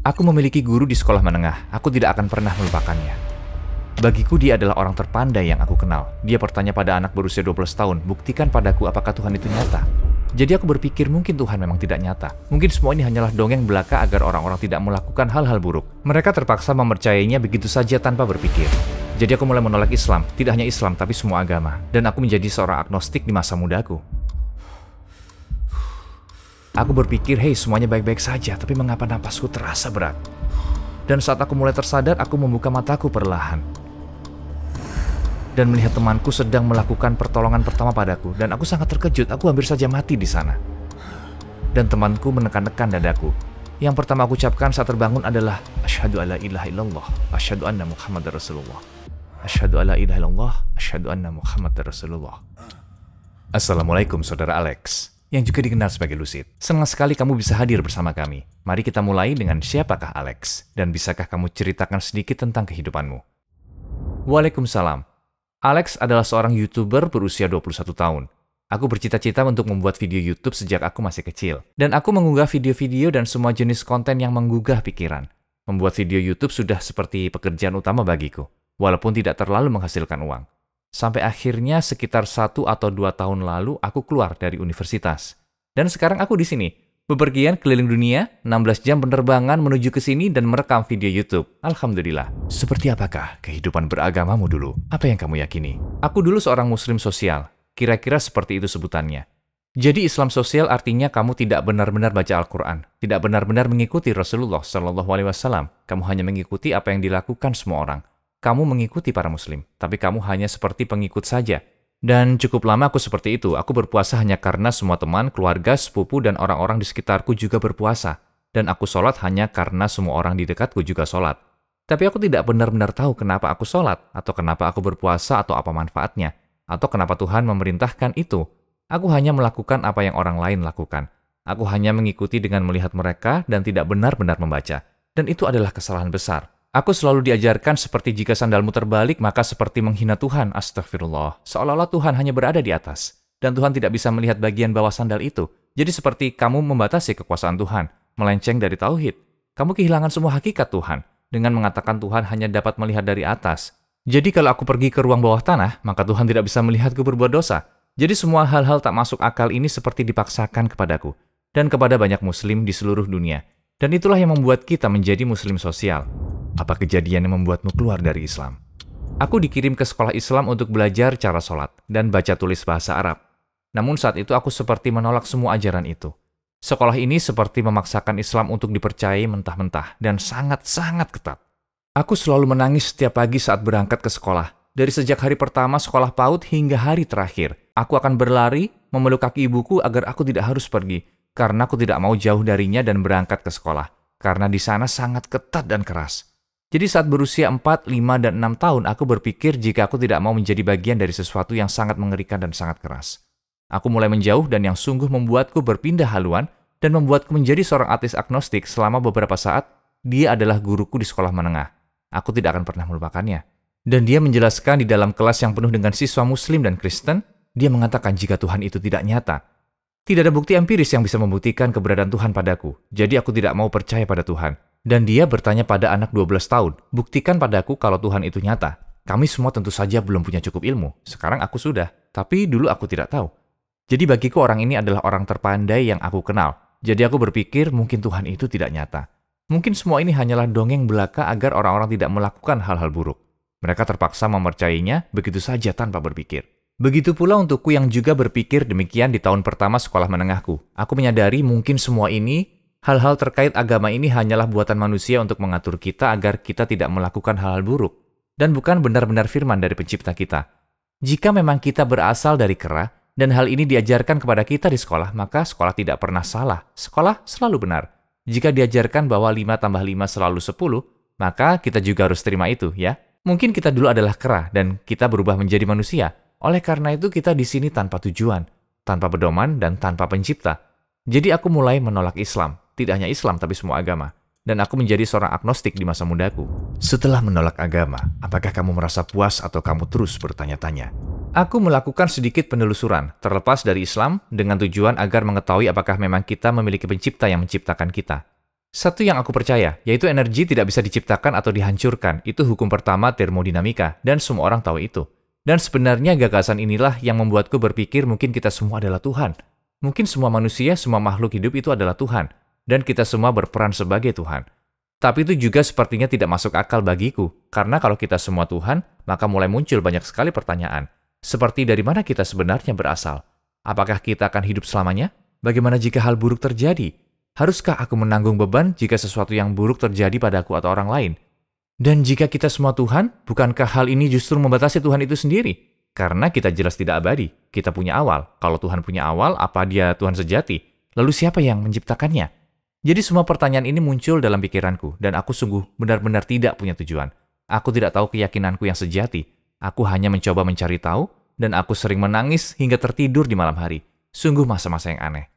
Aku memiliki guru di sekolah menengah, aku tidak akan pernah melupakannya. Bagiku dia adalah orang terpandai yang aku kenal. Dia bertanya pada anak berusia 12 tahun, buktikan padaku apakah Tuhan itu nyata. Jadi aku berpikir mungkin Tuhan memang tidak nyata. Mungkin semua ini hanyalah dongeng belaka agar orang-orang tidak melakukan hal-hal buruk. Mereka terpaksa mempercayainya begitu saja tanpa berpikir. Jadi aku mulai menolak Islam, tidak hanya Islam tapi semua agama. Dan aku menjadi seorang agnostik di masa mudaku. Aku berpikir, hei semuanya baik-baik saja, tapi mengapa napasku terasa berat? Dan saat aku mulai tersadar, aku membuka mataku perlahan. Dan melihat temanku sedang melakukan pertolongan pertama padaku. Dan aku sangat terkejut, aku hampir saja mati di sana. Dan temanku menekan-nekan dadaku. Yang pertama aku ucapkan saat terbangun adalah Asyhadu alla ilaha illallah, asyhadu anna Muhammadar Rasulullah. Asyhadu alla ilaha illallah, asyhadu anna Muhammadar Rasulullah. Assalamualaikum saudara Alex, yang juga dikenal sebagai Lucid. Senang sekali kamu bisa hadir bersama kami. Mari kita mulai dengan siapakah Alex? Dan bisakah kamu ceritakan sedikit tentang kehidupanmu? Waalaikumsalam. Alex adalah seorang YouTuber berusia 21 tahun. Aku bercita-cita untuk membuat video YouTube sejak aku masih kecil. Dan aku mengunggah video-video dan semua jenis konten yang menggugah pikiran. Membuat video YouTube sudah seperti pekerjaan utama bagiku, walaupun tidak terlalu menghasilkan uang. Sampai akhirnya sekitar 1 atau 2 tahun lalu aku keluar dari universitas. Dan sekarang aku di sini, bepergian keliling dunia, 16 jam penerbangan menuju ke sini dan merekam video YouTube. Alhamdulillah. Seperti apakah kehidupan beragamamu dulu? Apa yang kamu yakini? Aku dulu seorang muslim sosial. Kira-kira seperti itu sebutannya. Jadi Islam sosial artinya kamu tidak benar-benar baca Al-Quran, tidak benar-benar mengikuti Rasulullah SAW. Kamu hanya mengikuti apa yang dilakukan semua orang. Kamu mengikuti para muslim, tapi kamu hanya seperti pengikut saja. Dan cukup lama aku seperti itu. Aku berpuasa hanya karena semua teman, keluarga, sepupu, dan orang-orang di sekitarku juga berpuasa. Dan aku sholat hanya karena semua orang di dekatku juga sholat. Tapi aku tidak benar-benar tahu kenapa aku sholat, atau kenapa aku berpuasa, atau apa manfaatnya, atau kenapa Tuhan memerintahkan itu. Aku hanya melakukan apa yang orang lain lakukan. Aku hanya mengikuti dengan melihat mereka dan tidak benar-benar membaca. Dan itu adalah kesalahan besar. Aku selalu diajarkan seperti jika sandalmu terbalik, maka seperti menghina Tuhan. Astagfirullah. Seolah-olah Tuhan hanya berada di atas. Dan Tuhan tidak bisa melihat bagian bawah sandal itu. Jadi seperti kamu membatasi kekuasaan Tuhan, melenceng dari tauhid. Kamu kehilangan semua hakikat Tuhan, dengan mengatakan Tuhan hanya dapat melihat dari atas. Jadi kalau aku pergi ke ruang bawah tanah, maka Tuhan tidak bisa melihatku berbuat dosa. Jadi semua hal-hal tak masuk akal ini seperti dipaksakan kepadaku. Dan kepada banyak muslim di seluruh dunia. Dan itulah yang membuat kita menjadi muslim sosial. Apa kejadian yang membuatmu keluar dari Islam? Aku dikirim ke sekolah Islam untuk belajar cara sholat dan baca tulis bahasa Arab. Namun saat itu aku seperti menolak semua ajaran itu. Sekolah ini seperti memaksakan Islam untuk dipercayai mentah-mentah dan sangat-sangat ketat. Aku selalu menangis setiap pagi saat berangkat ke sekolah. Dari sejak hari pertama sekolah PAUD hingga hari terakhir. Aku akan berlari, memeluk kaki ibuku agar aku tidak harus pergi. Karena aku tidak mau jauh darinya dan berangkat ke sekolah. Karena di sana sangat ketat dan keras. Jadi saat berusia 4, 5, dan 6 tahun, aku berpikir jika aku tidak mau menjadi bagian dari sesuatu yang sangat mengerikan dan sangat keras. Aku mulai menjauh dan yang sungguh membuatku berpindah haluan dan membuatku menjadi seorang ateis agnostik selama beberapa saat. Dia adalah guruku di sekolah menengah. Aku tidak akan pernah melupakannya. Dan dia menjelaskan di dalam kelas yang penuh dengan siswa muslim dan Kristen, dia mengatakan jika Tuhan itu tidak nyata. Tidak ada bukti empiris yang bisa membuktikan keberadaan Tuhan padaku. Jadi aku tidak mau percaya pada Tuhan. Dan dia bertanya pada anak 12 tahun, buktikan padaku kalau Tuhan itu nyata. Kami semua tentu saja belum punya cukup ilmu. Sekarang aku sudah, tapi dulu aku tidak tahu. Jadi bagiku orang ini adalah orang terpandai yang aku kenal. Jadi aku berpikir mungkin Tuhan itu tidak nyata. Mungkin semua ini hanyalah dongeng belaka agar orang-orang tidak melakukan hal-hal buruk. Mereka terpaksa mempercayainya begitu saja tanpa berpikir. Begitu pula untukku yang juga berpikir demikian di tahun pertama sekolah menengahku. Aku menyadari mungkin semua ini, hal-hal terkait agama ini hanyalah buatan manusia untuk mengatur kita agar kita tidak melakukan hal-hal buruk. Dan bukan benar-benar firman dari pencipta kita. Jika memang kita berasal dari kera, dan hal ini diajarkan kepada kita di sekolah, maka sekolah tidak pernah salah. Sekolah selalu benar. Jika diajarkan bahwa 5 tambah 5 selalu 10, maka kita juga harus terima itu, ya. Mungkin kita dulu adalah kera, dan kita berubah menjadi manusia. Oleh karena itu kita di sini tanpa tujuan, tanpa pedoman, dan tanpa pencipta. Jadi aku mulai menolak Islam. Tidak hanya Islam, tapi semua agama. Dan aku menjadi seorang agnostik di masa mudaku. Setelah menolak agama, apakah kamu merasa puas atau kamu terus bertanya-tanya? Aku melakukan sedikit penelusuran, terlepas dari Islam, dengan tujuan agar mengetahui apakah memang kita memiliki pencipta yang menciptakan kita. Satu yang aku percaya, yaitu energi tidak bisa diciptakan atau dihancurkan. Itu hukum pertama termodinamika, dan semua orang tahu itu. Dan sebenarnya gagasan inilah yang membuatku berpikir mungkin kita semua adalah Tuhan. Mungkin semua manusia, semua makhluk hidup itu adalah Tuhan. Dan kita semua berperan sebagai Tuhan. Tapi itu juga sepertinya tidak masuk akal bagiku. Karena kalau kita semua Tuhan, maka mulai muncul banyak sekali pertanyaan. Seperti dari mana kita sebenarnya berasal? Apakah kita akan hidup selamanya? Bagaimana jika hal buruk terjadi? Haruskah aku menanggung beban jika sesuatu yang buruk terjadi padaku atau orang lain? Dan jika kita semua Tuhan, bukankah hal ini justru membatasi Tuhan itu sendiri? Karena kita jelas tidak abadi, kita punya awal. Kalau Tuhan punya awal, apa dia Tuhan sejati? Lalu siapa yang menciptakannya? Jadi semua pertanyaan ini muncul dalam pikiranku, dan aku sungguh benar-benar tidak punya tujuan. Aku tidak tahu keyakinanku yang sejati. Aku hanya mencoba mencari tahu, dan aku sering menangis hingga tertidur di malam hari. Sungguh masa-masa yang aneh.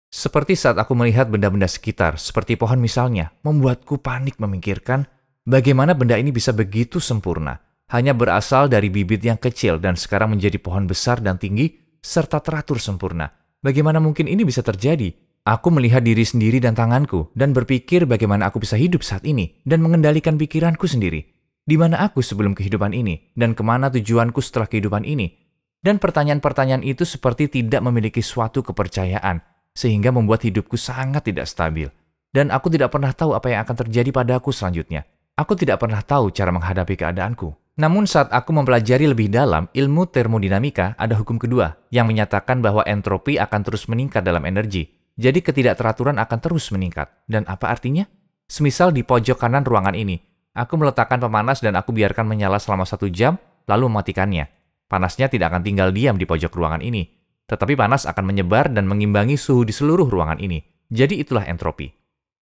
Seperti saat aku melihat benda-benda sekitar, seperti pohon misalnya, membuatku panik memikirkan bagaimana benda ini bisa begitu sempurna, hanya berasal dari bibit yang kecil dan sekarang menjadi pohon besar dan tinggi, serta teratur sempurna. Bagaimana mungkin ini bisa terjadi? Aku melihat diri sendiri dan tanganku, dan berpikir bagaimana aku bisa hidup saat ini, dan mengendalikan pikiranku sendiri. Di mana aku sebelum kehidupan ini, dan kemana tujuanku setelah kehidupan ini? Dan pertanyaan-pertanyaan itu seperti tidak memiliki suatu kepercayaan, sehingga membuat hidupku sangat tidak stabil. Dan aku tidak pernah tahu apa yang akan terjadi padaku selanjutnya. Aku tidak pernah tahu cara menghadapi keadaanku. Namun saat aku mempelajari lebih dalam ilmu termodinamika, ada hukum kedua yang menyatakan bahwa entropi akan terus meningkat dalam energi. Jadi ketidakteraturan akan terus meningkat. Dan apa artinya? Semisal di pojok kanan ruangan ini, aku meletakkan pemanas dan aku biarkan menyala selama 1 jam, lalu mematikannya. Panasnya tidak akan tinggal diam di pojok ruangan ini. Tetapi panas akan menyebar dan mengimbangi suhu di seluruh ruangan ini. Jadi itulah entropi.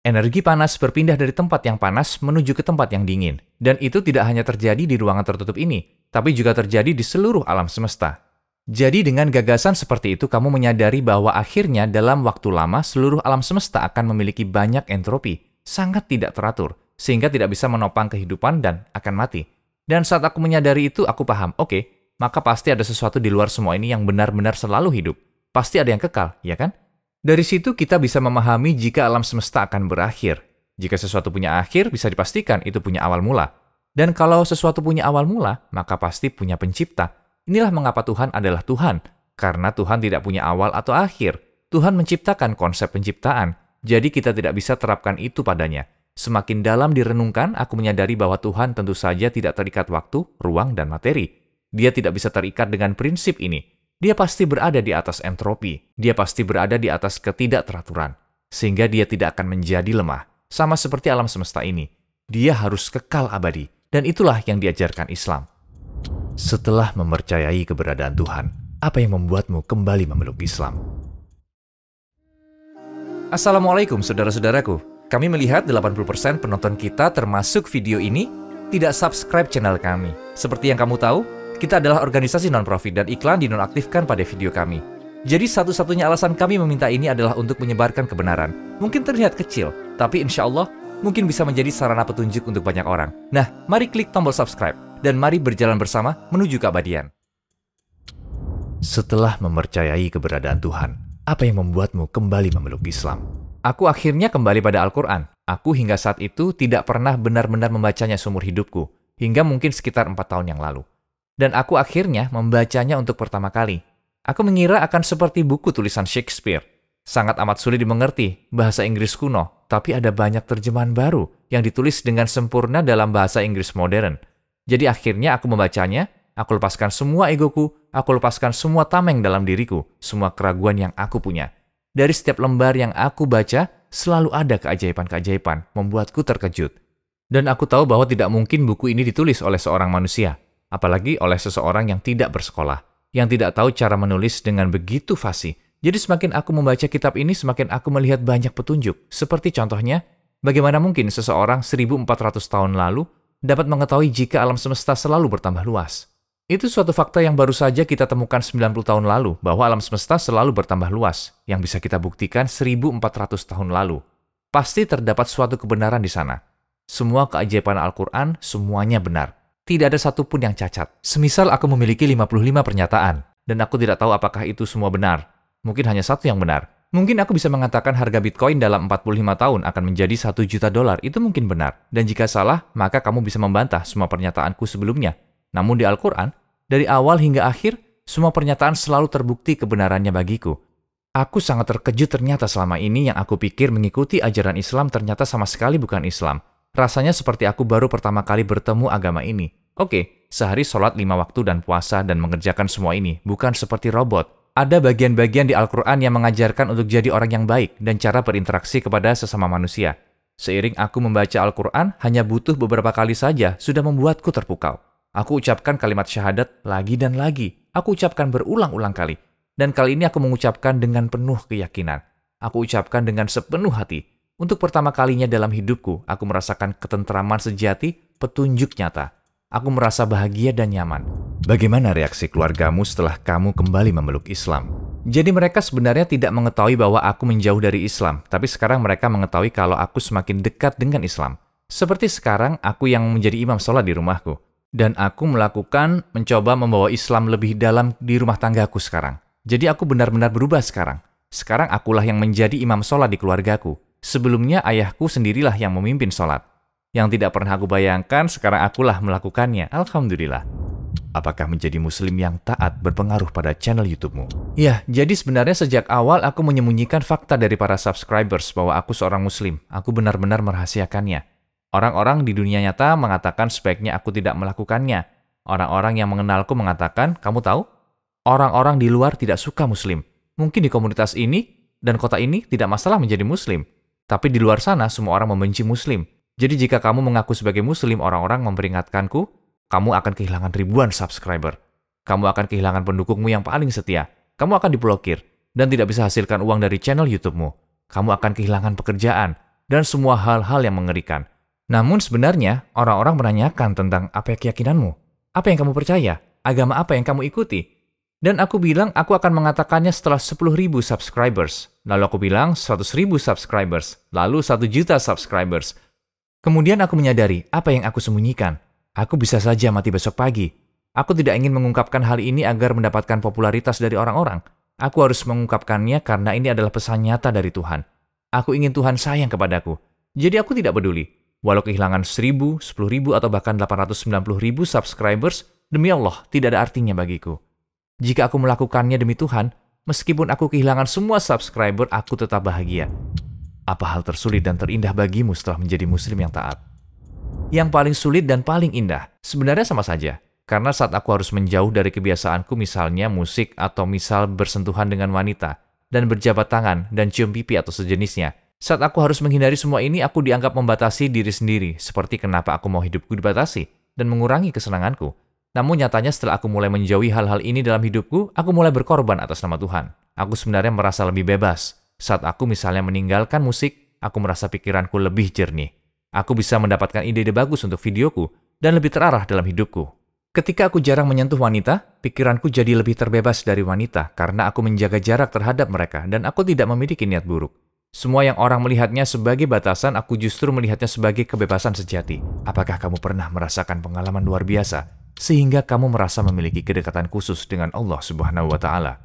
Energi panas berpindah dari tempat yang panas menuju ke tempat yang dingin. Dan itu tidak hanya terjadi di ruangan tertutup ini, tapi juga terjadi di seluruh alam semesta. Jadi dengan gagasan seperti itu kamu menyadari bahwa akhirnya dalam waktu lama seluruh alam semesta akan memiliki banyak entropi, sangat tidak teratur, sehingga tidak bisa menopang kehidupan dan akan mati. Dan saat aku menyadari itu, aku paham, oke, maka pasti ada sesuatu di luar semua ini yang benar-benar selalu hidup. Pasti ada yang kekal, ya kan? Dari situ kita bisa memahami jika alam semesta akan berakhir. Jika sesuatu punya akhir, bisa dipastikan itu punya awal mula. Dan kalau sesuatu punya awal mula, maka pasti punya pencipta. Inilah mengapa Tuhan adalah Tuhan. Karena Tuhan tidak punya awal atau akhir. Tuhan menciptakan konsep penciptaan. Jadi kita tidak bisa terapkan itu padanya. Semakin dalam direnungkan, aku menyadari bahwa Tuhan tentu saja tidak terikat waktu, ruang, dan materi. Dia tidak bisa terikat dengan prinsip ini. Dia pasti berada di atas entropi. Dia pasti berada di atas ketidakteraturan. Sehingga dia tidak akan menjadi lemah. Sama seperti alam semesta ini. Dia harus kekal abadi. Dan itulah yang diajarkan Islam. Setelah mempercayai keberadaan Tuhan, apa yang membuatmu kembali memeluk Islam? Assalamualaikum saudara-saudaraku. Kami melihat 80% penonton kita termasuk video ini tidak subscribe channel kami. Seperti yang kamu tahu, kita adalah organisasi non-profit dan iklan dinonaktifkan pada video kami. Jadi satu-satunya alasan kami meminta ini adalah untuk menyebarkan kebenaran. Mungkin terlihat kecil, tapi insya Allah mungkin bisa menjadi sarana petunjuk untuk banyak orang. Nah, mari klik tombol subscribe dan mari berjalan bersama menuju keabadian. Setelah mempercayai keberadaan Tuhan, apa yang membuatmu kembali memeluk Islam? Aku akhirnya kembali pada Al-Quran. Aku hingga saat itu tidak pernah benar-benar membacanya seumur hidupku, hingga mungkin sekitar 4 tahun yang lalu. Dan aku akhirnya membacanya untuk pertama kali. Aku mengira akan seperti buku tulisan Shakespeare. Sangat amat sulit dimengerti, bahasa Inggris kuno, tapi ada banyak terjemahan baru yang ditulis dengan sempurna dalam bahasa Inggris modern. Jadi akhirnya aku membacanya, aku lepaskan semua egoku, aku lepaskan semua tameng dalam diriku, semua keraguan yang aku punya. Dari setiap lembar yang aku baca, selalu ada keajaiban-keajaiban, membuatku terkejut. Dan aku tahu bahwa tidak mungkin buku ini ditulis oleh seorang manusia. Apalagi oleh seseorang yang tidak bersekolah, yang tidak tahu cara menulis dengan begitu fasih. Jadi semakin aku membaca kitab ini, semakin aku melihat banyak petunjuk. Seperti contohnya, bagaimana mungkin seseorang 1400 tahun lalu dapat mengetahui jika alam semesta selalu bertambah luas. Itu suatu fakta yang baru saja kita temukan 90 tahun lalu, bahwa alam semesta selalu bertambah luas, yang bisa kita buktikan 1400 tahun lalu. Pasti terdapat suatu kebenaran di sana. Semua keajaiban Al-Quran, semuanya benar. Tidak ada satupun yang cacat. Semisal aku memiliki 55 pernyataan, dan aku tidak tahu apakah itu semua benar. Mungkin hanya satu yang benar. Mungkin aku bisa mengatakan harga Bitcoin dalam 45 tahun akan menjadi $1 juta. Itu mungkin benar. Dan jika salah, maka kamu bisa membantah semua pernyataanku sebelumnya. Namun di Al-Quran, dari awal hingga akhir, semua pernyataan selalu terbukti kebenarannya bagiku. Aku sangat terkejut ternyata selama ini yang aku pikir mengikuti ajaran Islam ternyata sama sekali bukan Islam. Rasanya seperti aku baru pertama kali bertemu agama ini. Oke, sehari sholat 5 waktu dan puasa dan mengerjakan semua ini, bukan seperti robot. Ada bagian-bagian di Al-Quran yang mengajarkan untuk jadi orang yang baik dan cara berinteraksi kepada sesama manusia. Seiring aku membaca Al-Quran, hanya butuh beberapa kali saja sudah membuatku terpukau. Aku ucapkan kalimat syahadat lagi dan lagi. Aku ucapkan berulang-ulang kali. Dan kali ini aku mengucapkan dengan penuh keyakinan. Aku ucapkan dengan sepenuh hati. Untuk pertama kalinya dalam hidupku, aku merasakan ketentraman sejati, petunjuk nyata. Aku merasa bahagia dan nyaman. Bagaimana reaksi keluargamu setelah kamu kembali memeluk Islam? Jadi mereka sebenarnya tidak mengetahui bahwa aku menjauh dari Islam, tapi sekarang mereka mengetahui kalau aku semakin dekat dengan Islam. Seperti sekarang, aku yang menjadi imam sholat di rumahku. Dan aku mencoba membawa Islam lebih dalam di rumah tanggaku sekarang. Jadi aku benar-benar berubah sekarang. Sekarang akulah yang menjadi imam sholat di keluargaku. Sebelumnya ayahku sendirilah yang memimpin sholat. Yang tidak pernah aku bayangkan, sekarang akulah melakukannya. Alhamdulillah. Apakah menjadi muslim yang taat berpengaruh pada channel YouTube-mu? Ya, jadi sebenarnya sejak awal aku menyembunyikan fakta dari para subscribers bahwa aku seorang muslim. Aku benar-benar merahasiakannya. Orang-orang di dunia nyata mengatakan sebaiknya aku tidak melakukannya. Orang-orang yang mengenalku mengatakan, kamu tahu? Orang-orang di luar tidak suka muslim. Mungkin di komunitas ini dan kota ini tidak masalah menjadi muslim. Tapi di luar sana semua orang membenci muslim. Jadi jika kamu mengaku sebagai muslim, orang-orang memperingatkanku, kamu akan kehilangan ribuan subscriber. Kamu akan kehilangan pendukungmu yang paling setia. Kamu akan diblokir dan tidak bisa hasilkan uang dari channel YouTube-mu. Kamu akan kehilangan pekerjaan dan semua hal-hal yang mengerikan. Namun sebenarnya orang-orang menanyakan tentang apa keyakinanmu, apa yang kamu percaya, agama apa yang kamu ikuti. Dan aku bilang aku akan mengatakannya setelah 10.000 subscribers. Lalu aku bilang 100.000 subscribers, lalu 1 juta subscribers. Kemudian aku menyadari apa yang aku sembunyikan. Aku bisa saja mati besok pagi. Aku tidak ingin mengungkapkan hal ini agar mendapatkan popularitas dari orang-orang. Aku harus mengungkapkannya karena ini adalah pesan nyata dari Tuhan. Aku ingin Tuhan sayang kepadaku. Jadi aku tidak peduli. Walau kehilangan 1.000, 10.000, atau bahkan 890.000 subscribers, demi Allah tidak ada artinya bagiku. Jika aku melakukannya demi Tuhan, meskipun aku kehilangan semua subscriber, aku tetap bahagia. Apa hal tersulit dan terindah bagimu setelah menjadi muslim yang taat? Yang paling sulit dan paling indah sebenarnya sama saja. Karena saat aku harus menjauh dari kebiasaanku, misalnya musik atau misal bersentuhan dengan wanita, dan berjabat tangan dan cium pipi atau sejenisnya. Saat aku harus menghindari semua ini, aku dianggap membatasi diri sendiri, seperti kenapa aku mau hidupku dibatasi dan mengurangi kesenanganku. Namun nyatanya setelah aku mulai menjauhi hal-hal ini dalam hidupku, aku mulai berkorban atas nama Tuhan. Aku sebenarnya merasa lebih bebas. Saat aku misalnya meninggalkan musik, aku merasa pikiranku lebih jernih. Aku bisa mendapatkan ide-ide bagus untuk videoku dan lebih terarah dalam hidupku. Ketika aku jarang menyentuh wanita, pikiranku jadi lebih terbebas dari wanita karena aku menjaga jarak terhadap mereka dan aku tidak memiliki niat buruk. Semua yang orang melihatnya sebagai batasan, aku justru melihatnya sebagai kebebasan sejati. Apakah kamu pernah merasakan pengalaman luar biasa sehingga kamu merasa memiliki kedekatan khusus dengan Allah Subhanahu wa Ta'ala?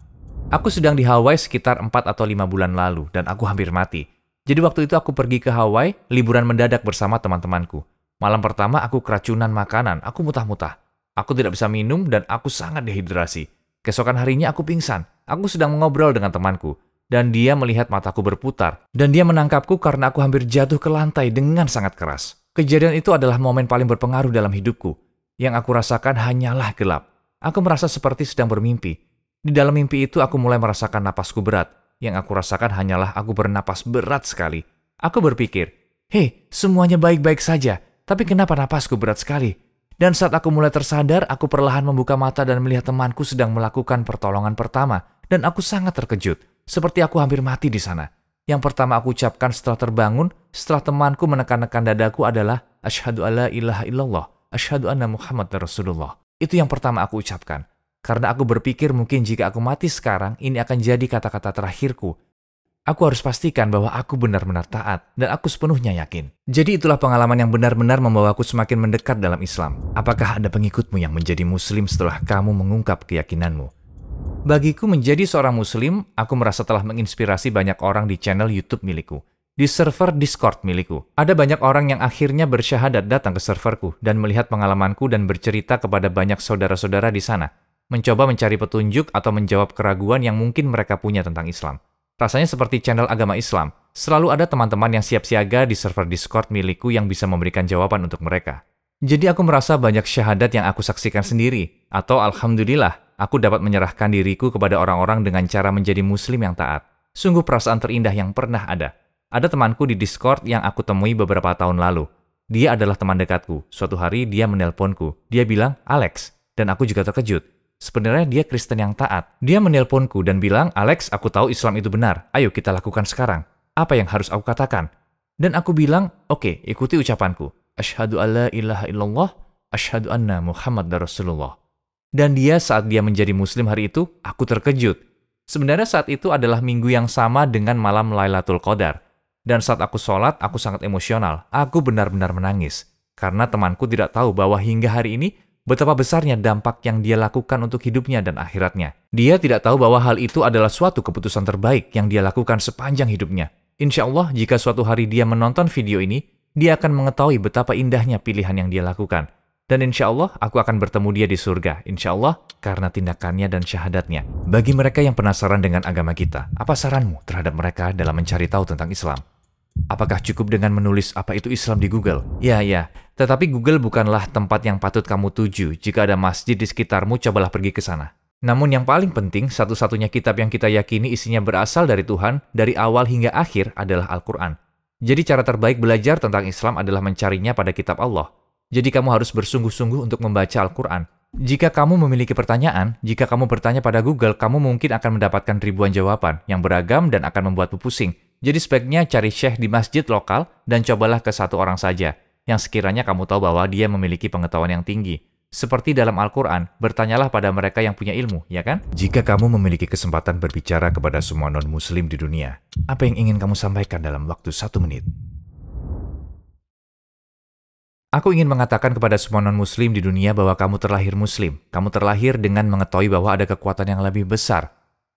Aku sedang di Hawaii sekitar 4 atau 5 bulan lalu dan aku hampir mati. Jadi waktu itu aku pergi ke Hawaii, liburan mendadak bersama teman-temanku. Malam pertama aku keracunan makanan, aku muntah-muntah. Aku tidak bisa minum dan aku sangat dehidrasi. Keesokan harinya aku pingsan. Aku sedang mengobrol dengan temanku. Dan dia melihat mataku berputar. Dan dia menangkapku karena aku hampir jatuh ke lantai dengan sangat keras. Kejadian itu adalah momen paling berpengaruh dalam hidupku. Yang aku rasakan hanyalah gelap. Aku merasa seperti sedang bermimpi. Di dalam mimpi itu aku mulai merasakan napasku berat. Yang aku rasakan hanyalah aku bernapas berat sekali. Aku berpikir, hei, semuanya baik-baik saja. Tapi kenapa napasku berat sekali? Dan saat aku mulai tersadar, aku perlahan membuka mata dan melihat temanku sedang melakukan pertolongan pertama. Dan aku sangat terkejut. Seperti aku hampir mati di sana. Yang pertama aku ucapkan setelah terbangun, setelah temanku menekan-nekan dadaku adalah Asyhadu alla ilaha illallah, asyhadu anna Muhammad Rasulullah. Itu yang pertama aku ucapkan. Karena aku berpikir mungkin jika aku mati sekarang, ini akan jadi kata-kata terakhirku. Aku harus pastikan bahwa aku benar-benar taat, dan aku sepenuhnya yakin. Jadi itulah pengalaman yang benar-benar membawaku semakin mendekat dalam Islam. Apakah ada pengikutmu yang menjadi muslim setelah kamu mengungkap keyakinanmu? Bagiku menjadi seorang muslim, aku merasa telah menginspirasi banyak orang di channel YouTube milikku. Di server Discord milikku, ada banyak orang yang akhirnya bersyahadat datang ke serverku dan melihat pengalamanku dan bercerita kepada banyak saudara-saudara di sana, mencoba mencari petunjuk atau menjawab keraguan yang mungkin mereka punya tentang Islam. Rasanya seperti channel agama Islam, selalu ada teman-teman yang siap siaga di server Discord milikku yang bisa memberikan jawaban untuk mereka. Jadi aku merasa banyak syahadat yang aku saksikan sendiri, atau alhamdulillah, aku dapat menyerahkan diriku kepada orang-orang dengan cara menjadi muslim yang taat. Sungguh perasaan terindah yang pernah ada. Ada temanku di Discord yang aku temui beberapa tahun lalu. Dia adalah teman dekatku. Suatu hari dia menelponku. Dia bilang, Alex, dan aku juga terkejut. Sebenarnya dia Kristen yang taat. Dia menelponku dan bilang, Alex, aku tahu Islam itu benar. Ayo kita lakukan sekarang. Apa yang harus aku katakan? Dan aku bilang, oke, ikuti ucapanku. Asyhadu alla ilaha illallah, asyhadu anna Muhammad Rasulullah. Dan dia saat dia menjadi muslim hari itu, aku terkejut. Sebenarnya saat itu adalah minggu yang sama dengan malam Lailatul Qadar. Dan saat aku sholat, aku sangat emosional. Aku benar-benar menangis. Karena temanku tidak tahu bahwa hingga hari ini, betapa besarnya dampak yang dia lakukan untuk hidupnya dan akhiratnya. Dia tidak tahu bahwa hal itu adalah suatu keputusan terbaik yang dia lakukan sepanjang hidupnya. Insya Allah, jika suatu hari dia menonton video ini, dia akan mengetahui betapa indahnya pilihan yang dia lakukan. Dan insya Allah, aku akan bertemu dia di surga. Insya Allah, karena tindakannya dan syahadatnya. Bagi mereka yang penasaran dengan agama kita, apa saranmu terhadap mereka dalam mencari tahu tentang Islam? Apakah cukup dengan menulis apa itu Islam di Google? Ya, tetapi Google bukanlah tempat yang patut kamu tuju. Jika ada masjid di sekitarmu, cobalah pergi ke sana. Namun yang paling penting, satu-satunya kitab yang kita yakini isinya berasal dari Tuhan, dari awal hingga akhir adalah Al-Quran. Jadi cara terbaik belajar tentang Islam adalah mencarinya pada kitab Allah. Jadi kamu harus bersungguh-sungguh untuk membaca Al-Quran. Jika kamu memiliki pertanyaan, jika kamu bertanya pada Google, kamu mungkin akan mendapatkan ribuan jawaban yang beragam dan akan membuatmu pusing. Jadi sebaiknya cari syekh di masjid lokal dan cobalah ke satu orang saja, yang sekiranya kamu tahu bahwa dia memiliki pengetahuan yang tinggi. Seperti dalam Al-Quran, bertanyalah pada mereka yang punya ilmu, ya kan? Jika kamu memiliki kesempatan berbicara kepada semua non-muslim di dunia, apa yang ingin kamu sampaikan dalam waktu 1 menit? Aku ingin mengatakan kepada semua non-muslim di dunia bahwa kamu terlahir muslim. Kamu terlahir dengan mengetahui bahwa ada kekuatan yang lebih besar.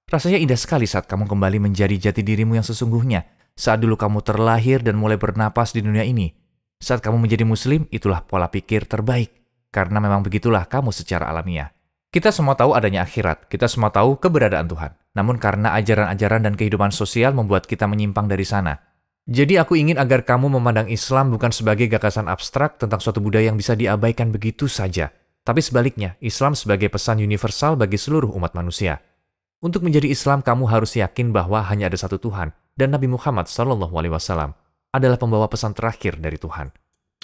Rasanya indah sekali saat kamu kembali menjadi jati dirimu yang sesungguhnya. Saat dulu kamu terlahir dan mulai bernapas di dunia ini. Saat kamu menjadi muslim, itulah pola pikir terbaik. Karena memang begitulah kamu secara alamiah. Kita semua tahu adanya akhirat. Kita semua tahu keberadaan Tuhan. Namun karena ajaran-ajaran dan kehidupan sosial membuat kita menyimpang dari sana. Jadi aku ingin agar kamu memandang Islam bukan sebagai gagasan abstrak tentang suatu budaya yang bisa diabaikan begitu saja. Tapi sebaliknya, Islam sebagai pesan universal bagi seluruh umat manusia. Untuk menjadi Islam, kamu harus yakin bahwa hanya ada satu Tuhan, dan Nabi Muhammad SAW adalah pembawa pesan terakhir dari Tuhan.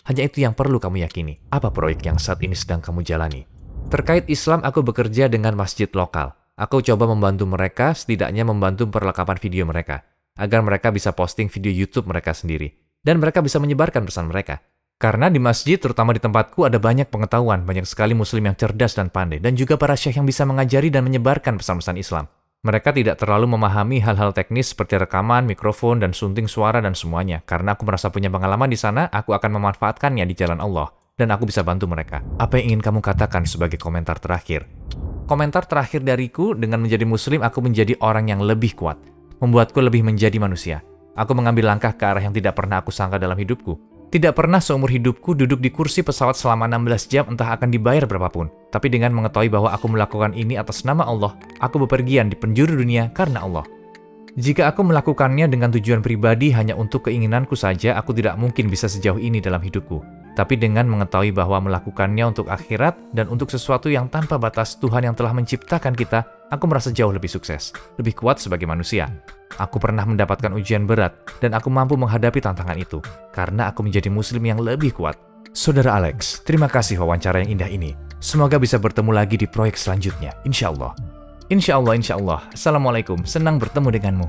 Hanya itu yang perlu kamu yakini. Apa proyek yang saat ini sedang kamu jalani? Terkait Islam, aku bekerja dengan masjid lokal. Aku coba membantu mereka, setidaknya membantu perlengkapan video mereka, agar mereka bisa posting video YouTube mereka sendiri, dan mereka bisa menyebarkan pesan mereka. Karena di masjid, terutama di tempatku, ada banyak pengetahuan, banyak sekali muslim yang cerdas dan pandai, dan juga para syekh yang bisa mengajari dan menyebarkan pesan-pesan Islam. Mereka tidak terlalu memahami hal-hal teknis seperti rekaman, mikrofon, dan sunting suara dan semuanya. Karena aku merasa punya pengalaman di sana, aku akan memanfaatkannya di jalan Allah, dan aku bisa bantu mereka. Apa yang ingin kamu katakan sebagai komentar terakhir? Komentar terakhir dariku, dengan menjadi muslim, aku menjadi orang yang lebih kuat. Membuatku lebih menjadi manusia. Aku mengambil langkah ke arah yang tidak pernah aku sangka dalam hidupku. Tidak pernah seumur hidupku duduk di kursi pesawat selama 16 jam entah akan dibayar berapapun. Tapi dengan mengetahui bahwa aku melakukan ini atas nama Allah, aku bepergian di penjuru dunia karena Allah. Jika aku melakukannya dengan tujuan pribadi hanya untuk keinginanku saja, aku tidak mungkin bisa sejauh ini dalam hidupku. Tapi dengan mengetahui bahwa melakukannya untuk akhirat dan untuk sesuatu yang tanpa batas Tuhan yang telah menciptakan kita, aku merasa jauh lebih sukses, lebih kuat sebagai manusia. Aku pernah mendapatkan ujian berat, dan aku mampu menghadapi tantangan itu, karena aku menjadi muslim yang lebih kuat. Saudara Alex, terima kasih wawancara yang indah ini. Semoga bisa bertemu lagi di proyek selanjutnya, insya Allah. Insya Allah, insya Allah. Assalamualaikum, senang bertemu denganmu.